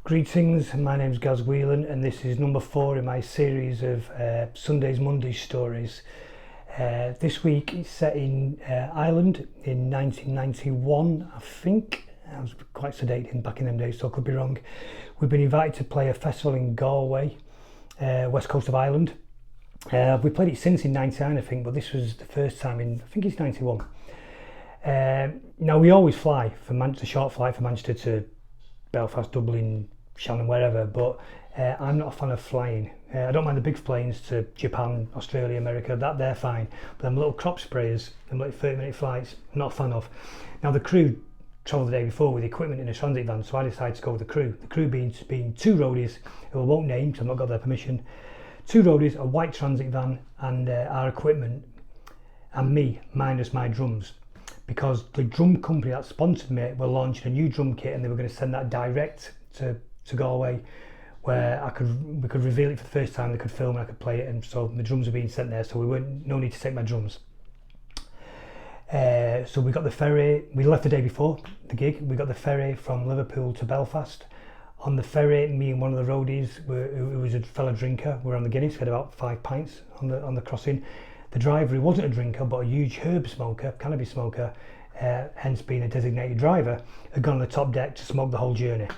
Greetings, my name's Whelan and this is number 4 in my series of Sundays Mondays stories. This week it's set in Ireland in 1991, I think. I was quite sedated back in them days, so I could be wrong. We've been invited to play a festival in Galway, west coast of Ireland. We played it since in 99, I think, but this was the first time in, I think it's 91. Now we always fly from a short flight from Manchester to Belfast, Dublin, Shannon, wherever, but I'm not a fan of flying. I don't mind the big planes to Japan, Australia, America, that they're fine, but them little crop sprayers, them little 30-minute flights, I'm not a fan of. Now the crew travelled the day before with equipment in a transit van, so I decided to go with the crew. The crew being two roadies, who I won't name because I've not got their permission. Two roadies, a white transit van, and our equipment, and me, minus my drums. Because the drum company that sponsored me were launching a new drum kit and they were going to send that direct to Galway, where we could reveal it for the first time, they could film and I could play it, and so the drums were being sent there, so no need to take my drums. So we got the ferry, we left the day before the gig, we got the ferry from Liverpool to Belfast. On the ferry, me and one of the roadies, who was a fellow drinker, were on the Guinness, we had about 5 pints on the crossing. The driver, who wasn't a drinker but a huge herb smoker, cannabis smoker, hence being a designated driver, had gone on the top deck to smoke the whole journey.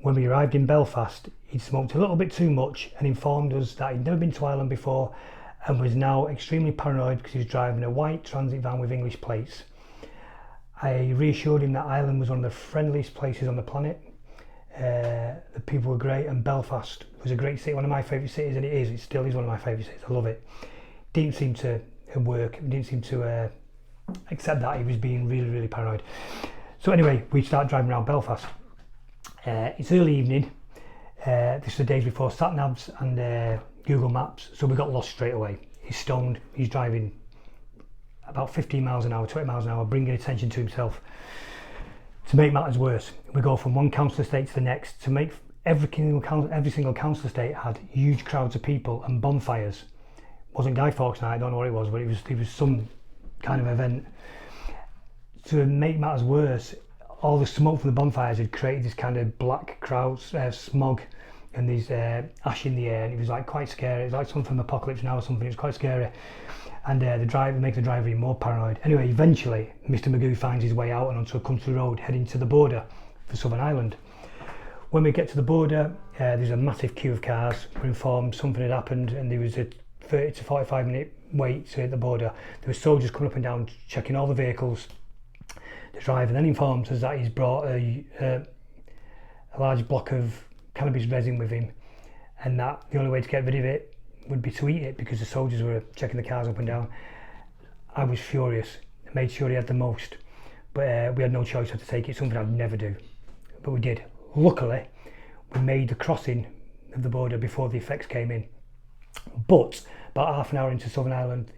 When we arrived in Belfast, he'd smoked a little bit too much and informed us that he'd never been to Ireland before and was now extremely paranoid because he was driving a white transit van with English plates. I reassured him that Ireland was one of the friendliest places on the planet. The people were great, and Belfast was a great city, one of my favourite cities, and it still is one of my favourite cities, I love it. Didn't seem to work, didn't seem to accept that he was being really, really paranoid. So anyway, we start driving around Belfast. It's early evening, this is the days before sat navs and Google Maps, so we got lost straight away. He's stoned, he's driving about 15 miles an hour, 20 miles an hour, bringing attention to himself. To make matters worse, we go from one council estate to the next. To make every single council estate had huge crowds of people and bonfires. Wasn't Guy Fawkes night, I don't know what it was, but it was some kind of event. To make matters worse, all the smoke from the bonfires had created this kind of black clouds, smog, and these ash in the air, and it was like quite scary. It was like something from Apocalypse Now or something. It was quite scary, and the driver makes the driver even more paranoid. Anyway, eventually Mr. Magoo finds his way out and onto a country road heading to the border for Southern Ireland. When we get to the border, there's a massive queue of cars. We're informed something had happened and there was a 30 to 45 minute wait to hit the border. There were soldiers coming up and down checking all the vehicles. The driver then informs us that he's brought a large block of cannabis resin with him, and that the only way to get rid of it would be to eat it because the soldiers were checking the cars up and down. I was furious. I made sure he had the most, but we had no choice but to take it, something I'd never do, but we did. Luckily, we made the crossing of the border before the effects came in, but about half an hour into Southern Ireland,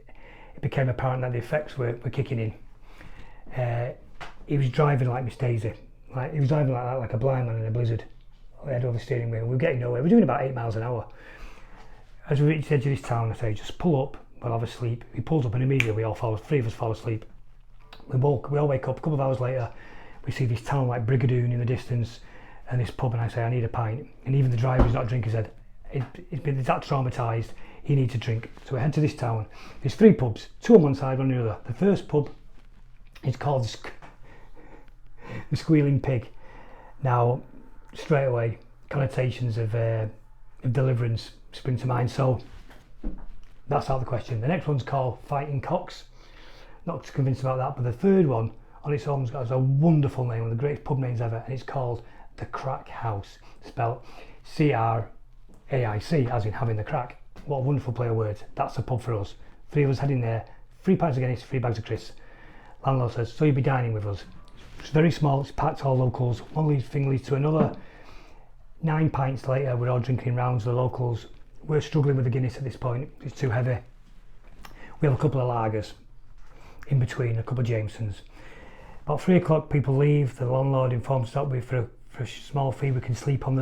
it became apparent that the effects were kicking in. He was driving like Miss Daisy, he was driving like that, like a blind man in a blizzard. Head over the steering wheel. We were getting nowhere. We were doing about 8 miles an hour. As we reached the edge of this town, I say, just pull up, we'll have a sleep. He pulls up and immediately three of us fall asleep. We all wake up. A couple of hours later, we see this town like Brigadoon in the distance and this pub, and I say, I need a pint. And even the driver who's not a drinker said, he's that traumatised, he needs a drink. So we head to this town. There's 3 pubs, 2 on one side, 1 on the other. The first pub is called the Squealing Pig. Now, straight away, connotations of deliverance spring to mind, so that's out of the question. The next one's called Fighting Cocks. Not convinced about that, but the third one on its own has a wonderful name, one of the greatest pub names ever, and it's called The Craic House, spelled CRAIC, as in having the crack. What a wonderful play of words. That's a pub for us. 3 of us heading there, 3 pints of Guinness, 3 bags of crisps. Landlord says, so you'll be dining with us. It's very small, it's packed, all locals. One thing leads to another. 9 pints later, we're all drinking in rounds, the locals. We're struggling with the Guinness at this point, it's too heavy. We have a couple of lagers in between, a couple of Jamesons. About 3 o'clock, people leave. The landlord informs us that for a small fee we can sleep on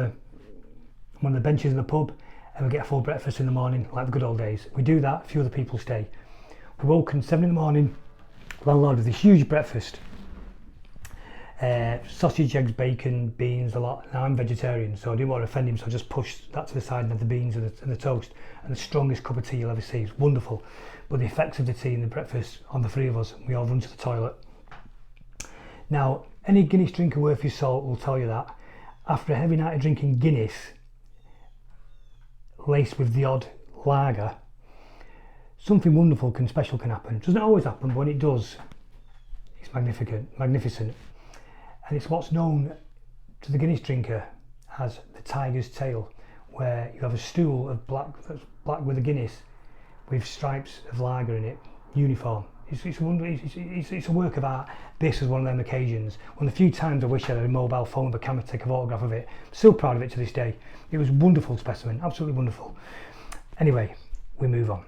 one of the benches in the pub, and we get a full breakfast in the morning, like the good old days. We do that, a few other people stay. We woke at 7 in the morning, landlord with this huge breakfast. Sausage, eggs, bacon, beans, a lot. Now I'm vegetarian, so I didn't want to offend him, so I just pushed that to the side and had the beans and the toast. And the strongest cup of tea you'll ever see. It's wonderful. But the effects of the tea and the breakfast on the three of us, we all run to the toilet. Now, any Guinness drinker worth your salt will tell you that after a heavy night of drinking Guinness, laced with the odd lager, something wonderful and special can happen. It doesn't always happen, but when it does, it's magnificent. And it's what's known to the Guinness drinker as the tiger's tail, where you have a stool of black that's black with a Guinness with stripes of lager in it, uniform. It's a work of art. This is one of them occasions. One of the few times I wish I had a mobile phone with a camera to take a photograph of it. I'm still proud of it to this day. It was a wonderful specimen, absolutely wonderful. Anyway, we move on.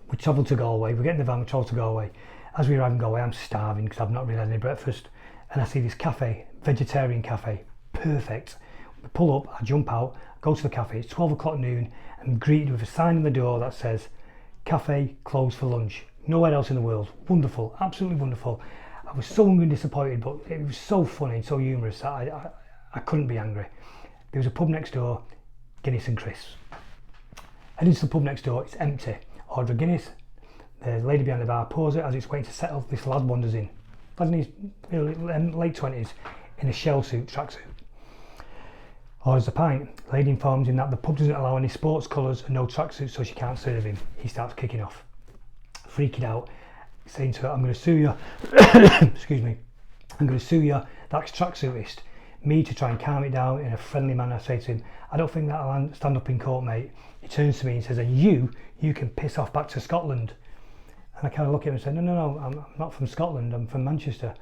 We travel to Galway, we get in the van, we travel to Galway. As we arrive in Galway, I'm starving because I've not really had any breakfast. And I see this cafe, vegetarian cafe, perfect. We pull up, I jump out, go to the cafe, it's 12 o'clock noon, and I'm greeted with a sign on the door that says, cafe closed for lunch. Nowhere else in the world. Wonderful, absolutely wonderful. I was so hungry and disappointed, but it was so funny and so humorous that I couldn't be angry. There was a pub next door, Guinness and crisps. Head into the pub next door, it's empty. Order a Guinness, the lady behind the bar pours it as it's waiting to settle. This lad wanders in. Lad in his late 20s in a shell suit, tracksuit. Orders a pint. Lady informs him that the pub doesn't allow any sports colours and no tracksuits, so she can't serve him. He starts kicking off, freaking out, saying to her, I'm going to sue you. Excuse me. I'm going to sue you. That's tracksuitist. Me, to try and calm it down in a friendly manner, I say to him, I don't think that'll stand up in court, mate. He turns to me and says, and you can piss off back to Scotland. And I kind of look at him and say, no, I'm not from Scotland, I'm from Manchester.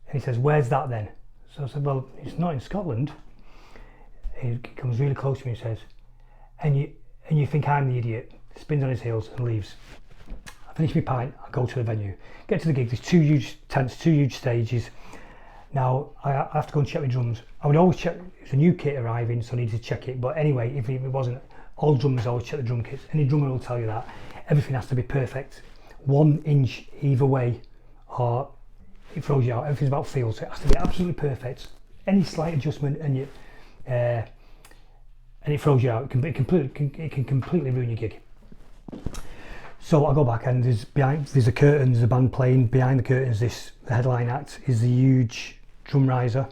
And he says, where's that then? So I said, well, it's not in Scotland. He comes really close to me and says, and you think I'm the idiot? Spins on his heels and leaves. I finish my pint, I go to the venue. Get to the gig, there's two huge tents, two huge stages. Now, I have to go and check my drums. I would always check, it's a new kit arriving, so I needed to check it. But anyway, if it wasn't, all drummers always check the drum kits. Any drummer will tell you that. Everything has to be perfect. 1 inch either way, or it throws you out. Everything's about feel, so it has to be absolutely perfect. Any slight adjustment and it throws you out. It can completely ruin your gig. So I go back and there's a curtain, there's a band playing. Behind the curtains, the headline act is the huge drum riser.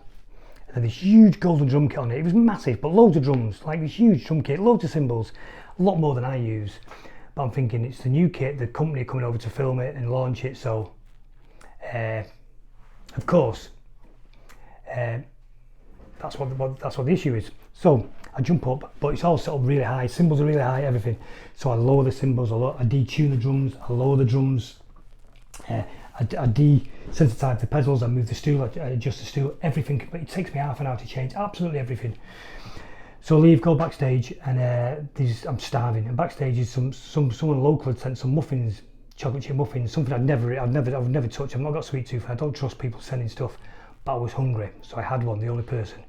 And then this huge golden drum kit on it. It was massive, but loads of drums, like this huge drum kit, loads of cymbals, a lot more than I use. But I'm thinking it's the new kit, the company coming over to film it and launch it. So, of course, that's what the issue is. So I jump up, but it's all set up really high. Cymbals are really high, everything. So I lower the cymbals, I detune the drums, I lower the drums. I desensitize the pedals, I move the stool, I adjust the stool, everything. But it takes me half an hour to change absolutely everything. So I leave, go backstage, and I'm starving. And backstage is someone local had sent some muffins, chocolate chip muffins, something I've never touched. I've not got sweet tooth. I don't trust people sending stuff, but I was hungry, so I had one. The only person.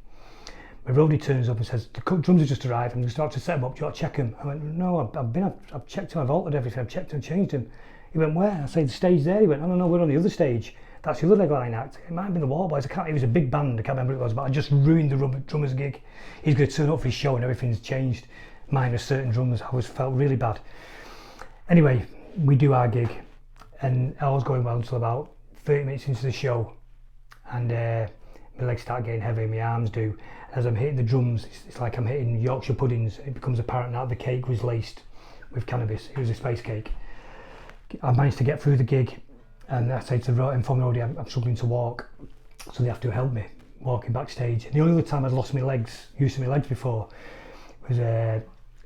My roadie turns up and says, the drums have just arrived. I'm going to start to set them up. Do you want to check them? I went, no, I've checked them. I've altered everything. I've checked them, changed them. He went, where? I said, the stage there. He went, no, we're on the other stage. That's the other leg line act. It might have been the Warboys. It was a big band. I can't remember what it was, but I just ruined the drummer's gig. He's going to turn up for his show and everything's changed, minus certain drummers. Felt really bad. Anyway, we do our gig, and all was going well until about 30 minutes into the show, and my legs start getting heavy, my arms do. As I'm hitting the drums, it's like I'm hitting Yorkshire puddings. It becomes apparent that the cake was laced with cannabis. It was a space cake. I managed to get through the gig, and I say to the roadie, I'm struggling to walk, so they have to help me walking backstage. And the only other time I'd lost my legs, used to my legs before, was a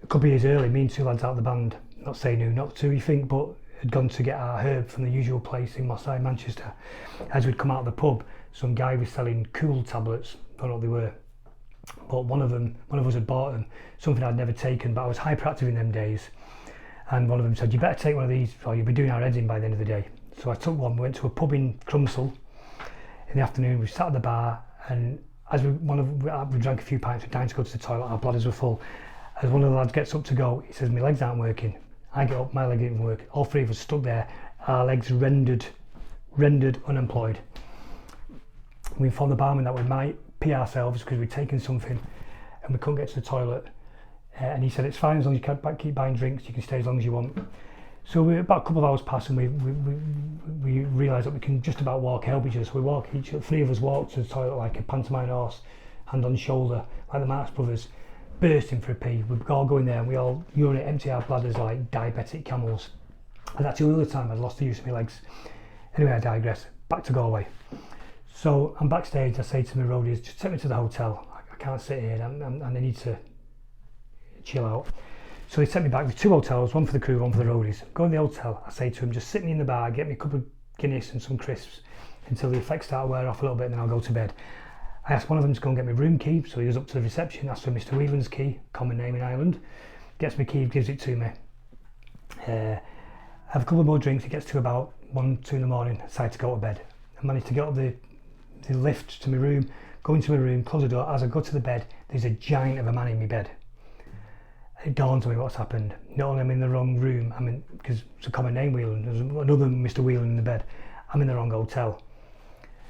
couple of years early. Me and two lads out of the band, not saying who, not who you think, but had gone to get our herb from the usual place in Moss Side, Manchester. As we'd come out of the pub, some guy was selling cool tablets. I don't know what they were, but one of us had bought them, something I'd never taken, but I was hyperactive in them days. And one of them said, you better take one of these or you'll be doing our heads in by the end of the day. So I took one, we went to a pub in Crumsall in the afternoon. We sat at the bar, and as we drank a few pints, we dined to go to the toilet, our bladders were full. As one of the lads gets up to go, he says, my legs aren't working. I get up, my leg didn't work. All three of us stuck there, our legs rendered unemployed. We informed the barman that we might pee ourselves because we'd taken something and we couldn't get to the toilet. And he said it's fine as long as you keep buying drinks, you can stay as long as you want. So we about a couple of hours passed and we realised that we can just about help each other. So we walk three of us walked to the toilet like a pantomime horse, hand on shoulder, like the Marx Brothers, bursting for a pee. We all go in there and we all urinate, empty our bladders like diabetic camels. And that's the only time I'd lost the use of my legs. Anyway, I digress. Back to Galway. So I'm backstage, I say to my roadies, just take me to the hotel. I can't sit here and I need to chill out. So they sent me back with 2 hotels, one for the crew, one for the roadies. Go in the hotel, I say to them, just sit me in the bar, get me a cup of Guinness and some crisps until the effects start to wear off a little bit and then I'll go to bed. I asked one of them to go and get my room key, so he goes up to the reception, asks for Mr. Whelan's key, common name in Ireland, gets my key, gives it to me. I have a couple more drinks, it gets to about 1, 2 in the morning, I decide to go to bed. I managed to get up the lift to my room, go into my room, close the door. As I go to the bed, there's a giant of a man in my bed. It dawns on me what's happened. Not only am I in the wrong room, because it's a common name, Whelan, there's another Mr. Whelan in the bed. I'm in the wrong hotel,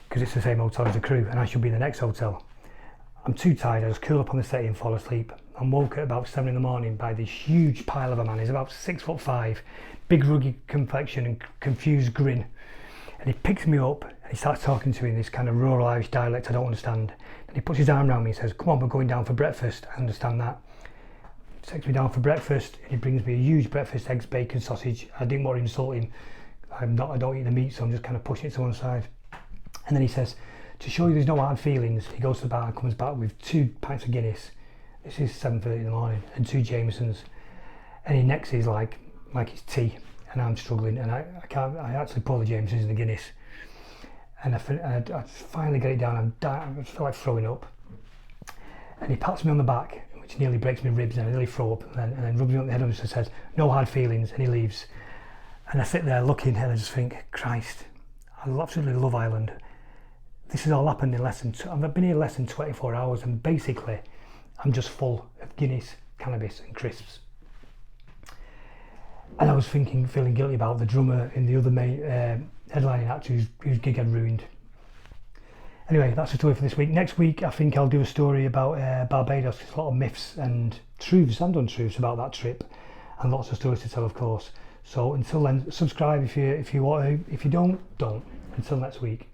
because it's the same hotel as the crew, and I should be in the next hotel. I'm too tired, I just curl up on the settee and fall asleep. I'm woke at about 7 in the morning by this huge pile of a man. He's about 6'5", big rugged complexion and confused grin. And he picks me up and he starts talking to me in this kind of rural Irish dialect I don't understand. And he puts his arm around me and says, come on, we're going down for breakfast. I understand that. He takes me down for breakfast and he brings me a huge breakfast, eggs, bacon, sausage. I didn't want to insult him. I don't eat the meat, so I'm just kind of pushing it to one side. And then he says, to show you there's no hard feelings, he goes to the bar and comes back with 2 pints of Guinness. This is 7:30 in the morning, and 2 Jamesons. And he necks his like it's tea. And I'm struggling, and I actually pour the Jamesons in the Guinness, and I finally get it down. I feel like throwing up, and he pats me on the back, which nearly breaks my ribs, and I nearly throw up, and then rubs me on the head and says, no hard feelings, and he leaves. And I sit there looking, and I just think, Christ, I absolutely love Ireland. This has all happened in I've been here less than 24 hours, and basically, I'm just full of Guinness, cannabis, and crisps. And I was feeling guilty about the drummer in the other main headlining act whose gig had ruined. Anyway, that's the story for this week. Next week, I think I'll do a story about Barbados. There's a lot of myths and truths and untruths about that trip, and lots of stories to tell, of course. So until then, subscribe if you want to. If you don't. Until next week.